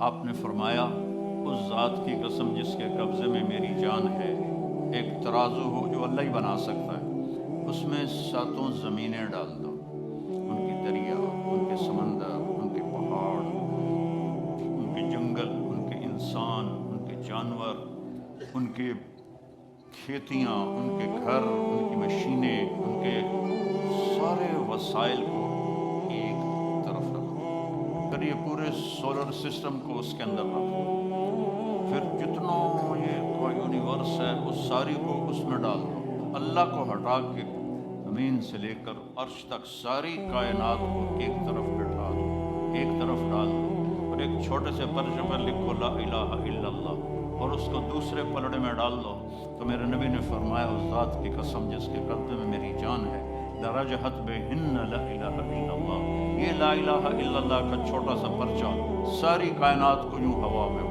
آپ نے فرمایا اس ذات کی قسم جس کے قبضے میں میری جان ہے، ایک ترازو ہو جو اللہ ہی بنا سکتا ہے، اس میں 7 زمینیں ڈال دو، ان کی دریا، ان کے سمندر، ان کے پہاڑ، ان کے جنگل، ان کے انسان، ان کے جانور، ان کے کھیتیاں، ان کے گھر، ان کی مشینیں، ان کے سارے وسائل کو ایک طرف رکھ دو، پھر یہ پورے سولر سسٹم کو اس کے اندر رکھ دو، پھر جتنا یہ یونیورس ہے اس ساری کو اس میں ڈال دو، اللہ کو ہٹا کے زمین سے لے کر عرش تک ساری کائنات کو ایک طرف بٹھا دو، ایک طرف ڈال دو، اور ایک چھوٹے سے پرچے پر لکھو لا الہ الا اللہ، اور اس کو دوسرے پلڑے میں ڈال دو، تو میرے نبی نے فرمایا اس ذات کی قسم جس کے قبضے میں میری جان ہے، لرجحت بہن لا الہ الا اللہ، یہ لا الہ الا اللہ کا چھوٹا سا پرچہ ساری کائنات کو یوں ہوا میں